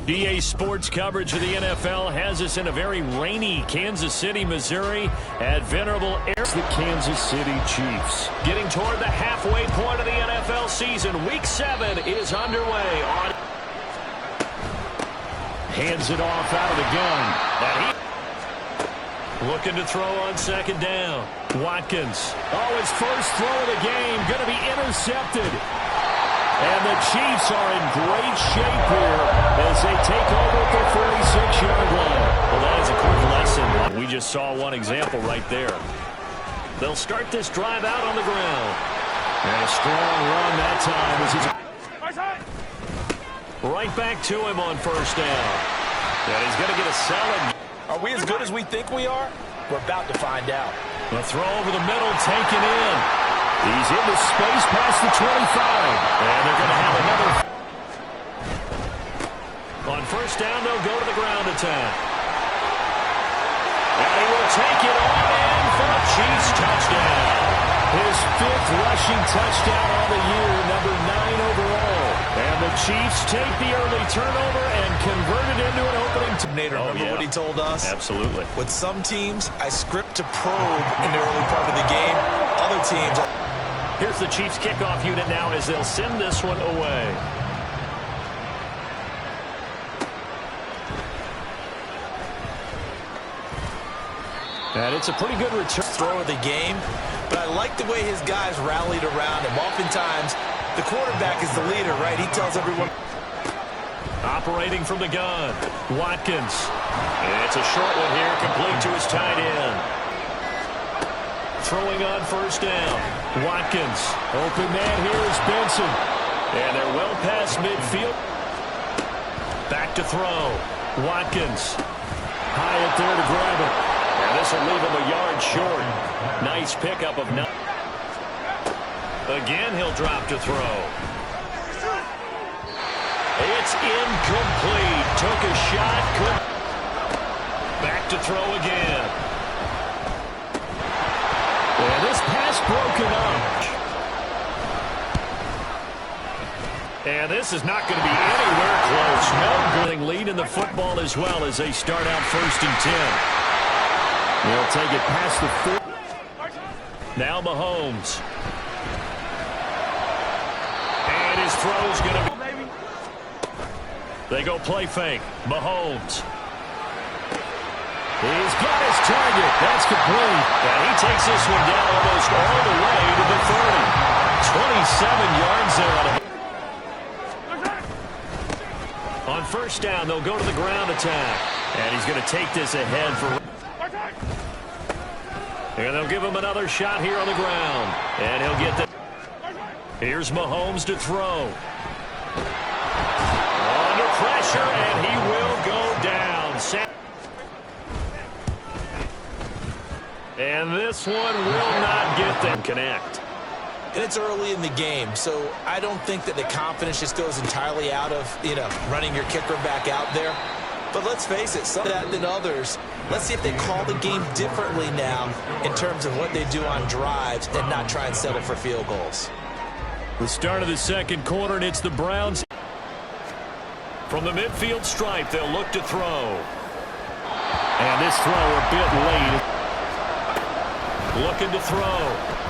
EA Sports coverage of the NFL has us in a very rainy Kansas City, Missouri at Venerable Air. The Kansas City Chiefs. Getting toward the halfway point of the NFL season. Week 7 is underway. Hands it off out of the gun. Looking to throw on second down. Watkins. Oh, his first throw of the game. Going to be intercepted. And the Chiefs are in great shape here as they take over at their 46-yard line. Well, that is a quick lesson. We just saw one example right there. They'll start this drive out on the ground. And a strong run that time as he's right back to him on first down. And he's going to get a solid. Are we as good as we think we are? We're about to find out. The throw over the middle taken in. He's into space past the 25. And they're going to have another. On first down, they'll go to the ground attack. And he will take it on in for a Chiefs touchdown. His 5th rushing touchdown on the year, number 9 overall. And the Chiefs take the early turnover and convert it into an opening. Remember what he told us? Absolutely. With some teams, I script to probe in the early part of the game. Other teams. Here's the Chiefs kickoff unit now as they'll send this one away. And it's a pretty good return. Throw of the game, but I like the way his guys rallied around him. Oftentimes, the quarterback is the leader, right? He tells everyone. Operating from the gun, Watkins. It's a short one here, complete to his tight end. Throwing on first down, Watkins. Open man here is Benson. And they're well past midfield. Back to throw, Watkins. High up there to grab it. And this will leave him a yard short. Nice pickup of 9. Again, he'll drop to throw. It's incomplete. Took a shot. Back to throw again. And this pass broken up. And this is not going to be anywhere close. No good lead in the football as well as they start out 1st and 10. They'll take it past the 4. Now Mahomes. And his throw's going to be. They go play fake. Mahomes. He's got his target. That's complete. And he takes this one down almost all the way to the 30. 27 yards there. On first down, they'll go to the ground attack. And he's going to take this ahead for. And they'll give him another shot here on the ground. And he'll get the. Here's Mahomes to throw. Under pressure, and he will go down. And this one will not get them connect. And it's early in the game, so I don't think that the confidence just goes entirely out of, running your kicker back out there. But let's face it, some of that than others. Let's see if they call the game differently now in terms of what they do on drives and not try and settle for field goals. The start of the second quarter, and it's the Browns. From the midfield stripe, they'll look to throw. And this throw a bit late. Looking to throw.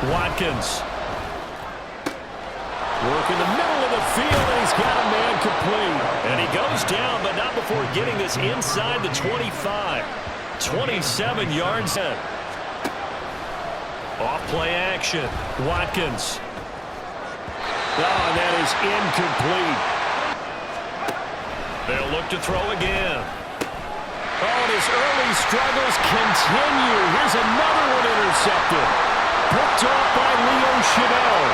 Watkins. Working the middle of the field, and he's got a man complete. And he goes down, but not before getting this inside the 25. 27 yards in. Off play action. Watkins. Oh, and that is incomplete. They'll look to throw again. Oh, and his early struggles continue. Here's another one intercepted. Picked off by Leo Chanel.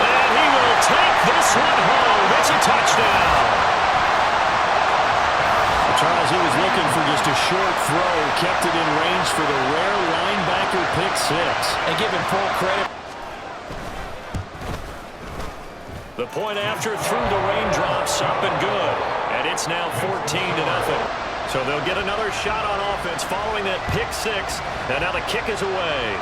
And he will take this one home. It's a touchdown. Charles, he was looking for just a short throw. Kept it in range for the rare linebacker pick 6. And give him full credit. The point after through the raindrops, up and good. And it's now 14-0. So they'll get another shot on offense following that pick 6. And now the kick is away.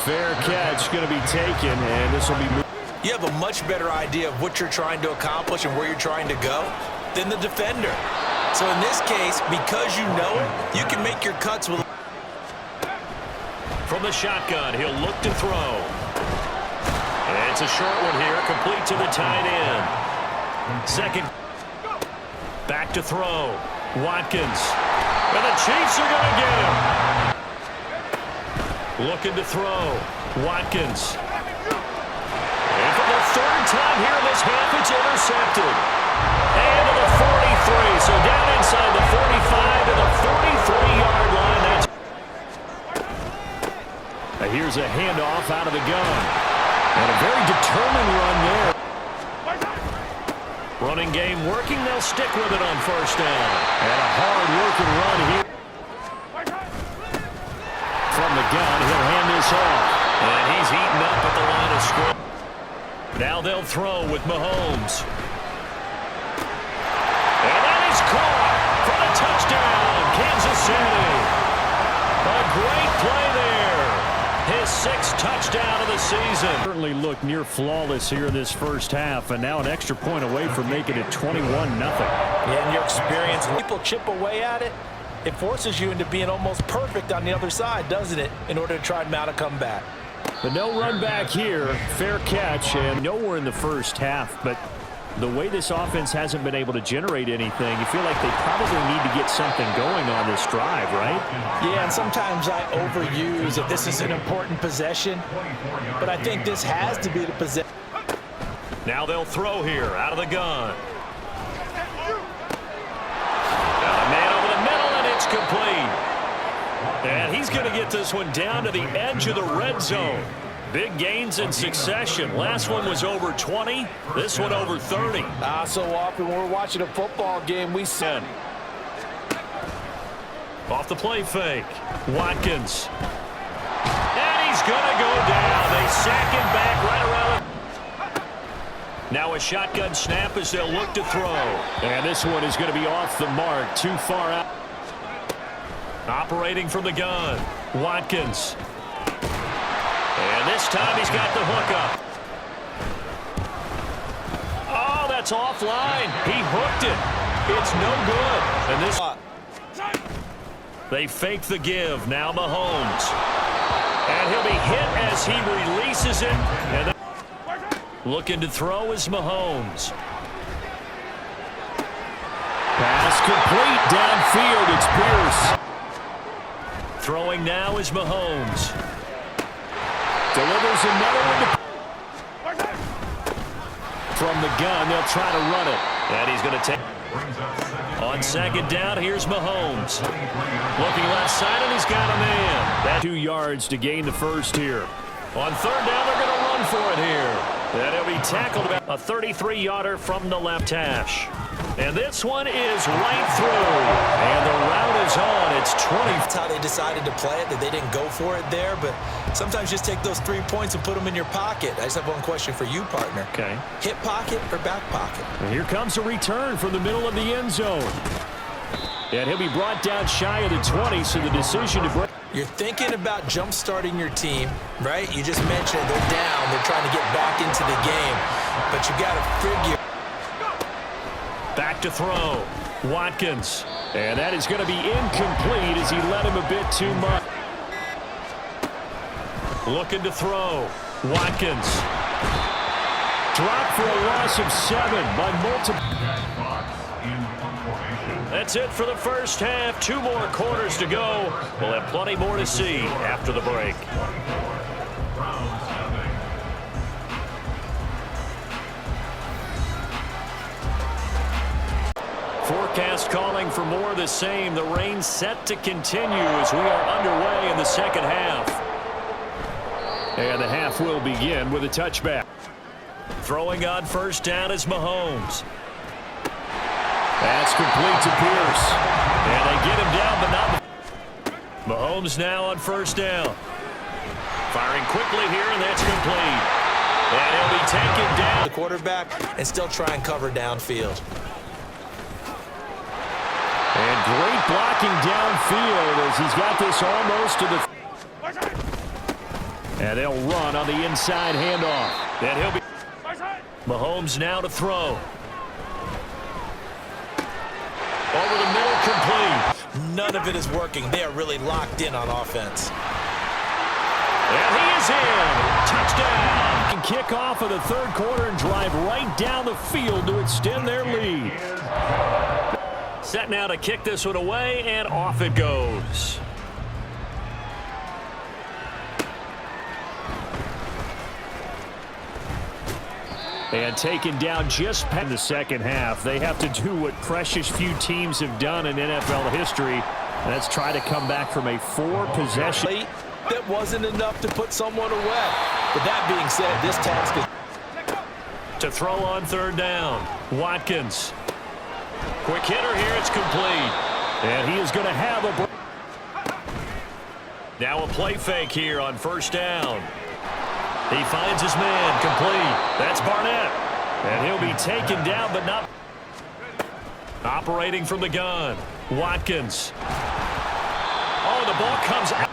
Fair catch going to be taken, and this will be moved. you have a much better idea of what you're trying to accomplish and where you're trying to go than the defender. So in this case, because you know it, you can make your cuts with... From the shotgun, he'll look to throw. And it's a short one here, complete to the tight end. Second. Back to throw. Watkins. And the Chiefs are going to get him. Looking to throw. Watkins. And for the third time here in this half, it's intercepted. And to the 43. So down inside the 45 to the 43-yard line. That's... Here's a handoff out of the gun. And a very determined run there. Running game working. They'll stick with it on first down. And a hard-working run here. From the gun, he'll hand this off. And he's eaten up at the line of scrimmage. Now they'll throw with Mahomes. And that is caught for the touchdown, Kansas City. A great play there. His sixth touchdown of the season. Certainly looked near flawless here in this first half, and now an extra point away from making it 21-0. Yeah, in your experience, people chip away at it. It forces you into being almost perfect on the other side, doesn't it, in order to try and mount a comeback. But no run back here. Fair catch, and nowhere in the first half, but the way this offense hasn't been able to generate anything, you feel like they probably need to get something going on this drive, right? Yeah, and sometimes I overuse if this is an important possession, but I think this has to be the possession. Now they'll throw here out of the gun. Got a man over the middle, and it's complete. And he's going to get this one down to the edge of the red zone. Big gains in succession. Last one was over 20. This one over 30. So often when we're watching a football game, we send. Off the play fake. Watkins. And he's going to go down. They sack him back right around. Now a shotgun snap as they'll look to throw. And this one is going to be off the mark. Too far out. Operating from the gun. Watkins. And this time he's got the hook up. Oh, that's offline. He hooked it. It's no good. And this... They fake the give. Now Mahomes. And he'll be hit as he releases it. And looking to throw is Mahomes. Pass complete downfield. It's Pierce. Throwing now is Mahomes. Delivers another one. From the gun, they'll try to run it. And he's going to take... On second down, here's Mahomes. Looking left side, and he's got a man. That's 2 yards to gain the first here. On third down, they're going to run for it here. And he'll be tackled about a 33-yarder from the left hash. And this one is right through. And the route is on. It's 20. That's how they decided to play it, that they didn't go for it there. But sometimes just take those 3 points and put them in your pocket. I just have one question for you, partner. Okay. Hip pocket or back pocket? And here comes a return from the middle of the end zone. And he'll be brought down shy of the 20, so the decision to break. You're thinking about jump-starting your team, right? You just mentioned they're down. They're trying to get back into the game. But you got to figure. Back to throw. Watkins. And that is going to be incomplete as he led him a bit too much. Looking to throw. Watkins. Dropped for a loss of 7 by multiple. That's it for the first half. 2 more quarters to go. We'll have plenty more to see after the break. Forecast calling for more of the same. The rain set to continue as we are underway in the second half. And the half will begin with a touchback. Throwing on first down is Mahomes. That's complete to Pierce. And they get him down, but not... Mahomes now on first down. Firing quickly here, and that's complete. And he'll be taken down. The quarterback and still try and cover downfield. And great blocking downfield as he's got this almost to the... And they'll run on the inside handoff. And he'll be... Mahomes now to throw. Over the middle, complete. None of it is working. They are really locked in on offense. And he is in. Touchdown. Kick off of the third quarter and drive right down the field to extend their lead. Set now to kick this one away, and off it goes. And taken down just in the second half. They have to do what precious few teams have done in NFL history. That's try to come back from a 4-possession. That wasn't enough to put someone away. But that being said, this task is... To throw on third down. Watkins. Quick hitter here. It's complete. And he is going to have a... Now a play fake here on first down. He finds his man. Complete. That's Barnett. And he'll be taken down, but not... Operating from the gun. Watkins. Oh, the ball comes out.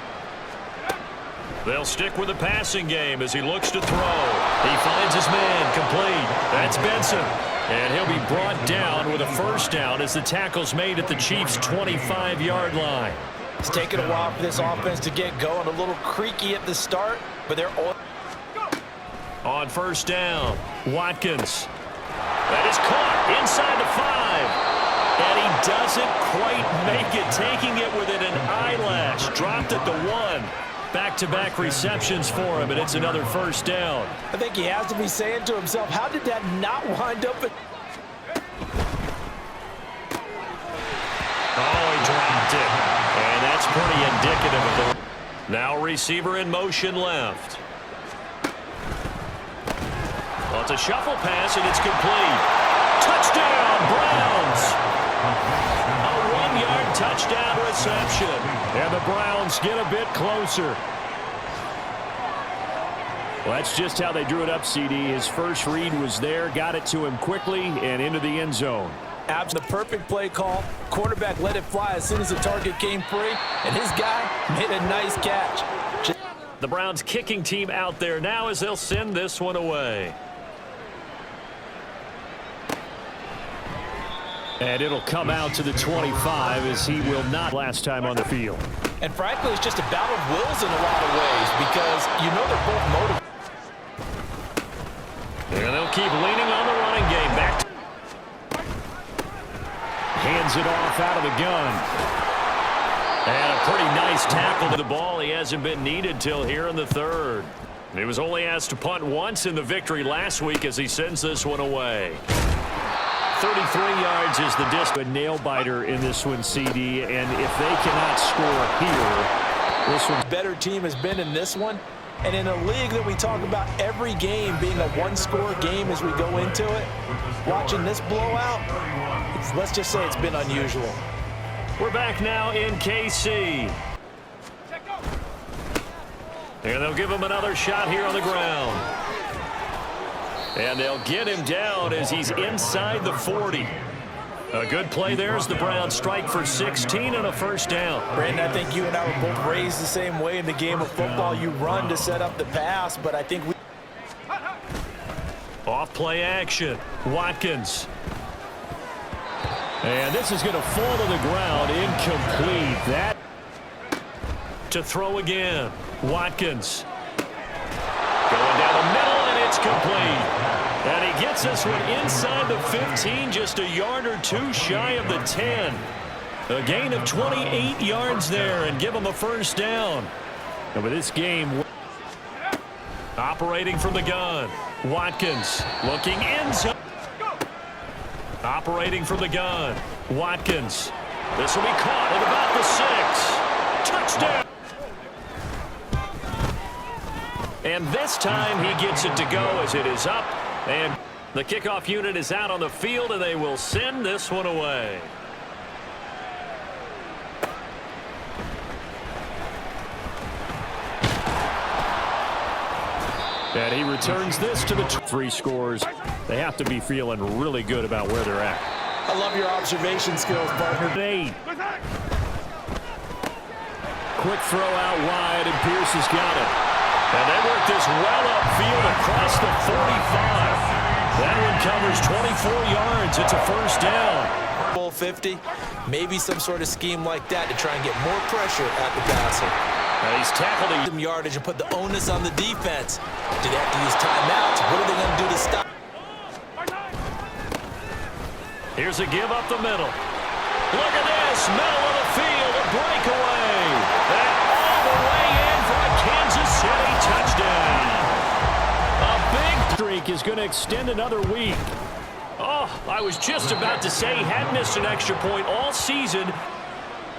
They'll stick with the passing game as he looks to throw. He finds his man. Complete. That's Benson. And he'll be brought down with a first down as the tackle's made at the Chiefs' 25-yard line. It's taken a while for this offense to get going. A little creaky at the start, but they're all... On first down, Watkins. That is caught inside the 5. And he doesn't quite make it, taking it within an eyelash. Dropped at the 1. Back-to-back receptions for him, and it's another first down. I think he has to be saying to himself, how did that not wind up at... Oh, he dropped it. And that's pretty indicative of the... Now receiver in motion left. Well, it's a shuffle pass, and it's complete. Touchdown, Browns! A 1-yard touchdown reception. And the Browns get a bit closer. Well, that's just how they drew it up, CD. His first read was there, got it to him quickly, and into the end zone. The perfect play call. Quarterback let it fly as soon as the target came free, and his guy made a nice catch. The Browns kicking team out there now as they'll send this one away. And it'll come out to the 25 as he will not last time on the field. And frankly, it's just a battle of wills in a lot of ways because you know they're both motivated. And they'll keep leaning on the running game. Back. Hands it off out of the gun. And a pretty nice tackle to the ball. He hasn't been needed till here in the third. He was only asked to punt once in the victory last week as he sends this one away. 33 yards is the distance. A nail-biter in this one, CD, and if they cannot score here, this one's better team has been in this one. And in a league that we talk about every game being a one-score game as we go into it, watching this blowout, let's just say it's been unusual. We're back now in KC. And they'll give him another shot here on the ground. And they'll get him down as he's inside the 40. A good play there as the Browns strike for 16 and a first down. Brandon, I think you and I were both raised the same way in the game of football. You run to set up the pass, but I think we... Off play action. Watkins. And this is going to fall to the ground. Incomplete. That to throw again. Watkins. Going down the middle, and it's complete. And he gets this one inside the 15, just a yard or two shy of the 10. A gain of 28 yards there and give him a first down. And with this game, operating from the gun, Watkins looking in zone. Operating from the gun, Watkins. This will be caught at about the 6. Touchdown. And this time he gets it to go as it is up. And the kickoff unit is out on the field, and they will send this one away. And he returns this to the 3 scores. They have to be feeling really good about where they're at. I love your observation skills, partner. 8. Quick throw out wide, and Pierce has got it. And they work this well upfield across the 45. That one covers 24 yards. It's a first down. Full 50, maybe some sort of scheme like that to try and get more pressure at the passer. He's tackled Some yardage and put the onus on the defense. Do they have to use timeouts? What are they going to do to stop? Here's a give up the middle. Look at this, middle of the field, a breakaway. And all the way in for a Kansas City touchdown. A big streak is going to extend another week. Oh, I was just about to say he had missed an extra point all season.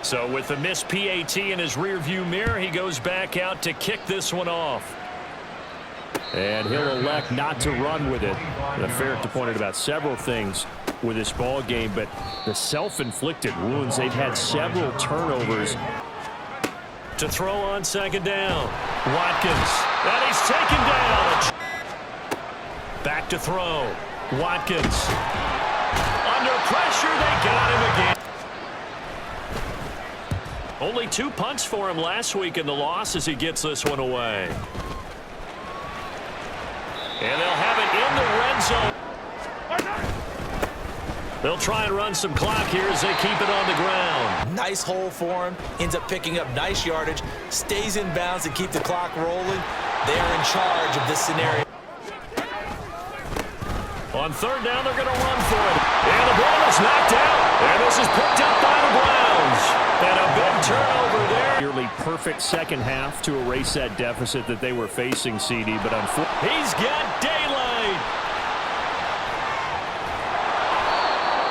So with the missed PAT in his rearview mirror, he goes back out to kick this one off. And he'll elect not to run with it. The Ferretti pointed about several things with this ball game, but the self-inflicted wounds, they've had several turnovers. To throw on second down. Watkins. And he's taken down. Back to throw. Watkins. Under pressure, they got him again. Only 2 punts for him last week in the loss as he gets this one away. And they'll have it in the red zone. They'll try and run some clock here as they keep it on the ground. Nice hole for him. Ends up picking up nice yardage. Stays in bounds and keep the clock rolling. They're in charge of this scenario. On third down, they're going to run for it. And the ball is knocked out. And this is picked up by the Browns. And a big turnover there. Nearly perfect second half to erase that deficit that they were facing, CD. But unfortunately, he's got daylight.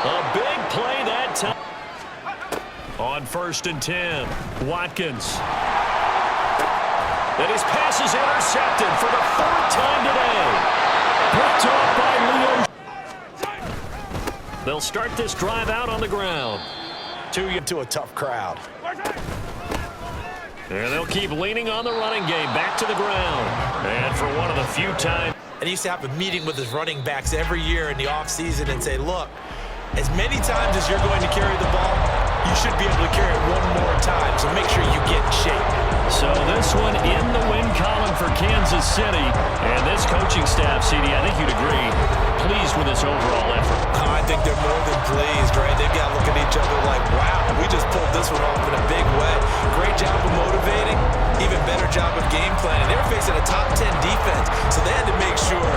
A big play that time. On 1st and 10, Watkins. And his pass is intercepted for the 4th time today. Picked off by Leo. They'll start this drive out on the ground. To a tough crowd. And they'll keep leaning on the running game back to the ground. And for one of the few times. And he used to have a meeting with his running backs every year in the offseason and say, look, as many times as you're going to carry the ball, you should be able to carry it one more time. So make sure you get in shape. So this one in the win column for Kansas City. And this coaching staff, CD, I think you'd agree, pleased with this overall effort. I think they're more than pleased, right? They've got to look at each other like, wow, we just pulled this one off in a big way. Great job of motivating, even better job of game planning. They were facing a top 10 defense, so they had to make sure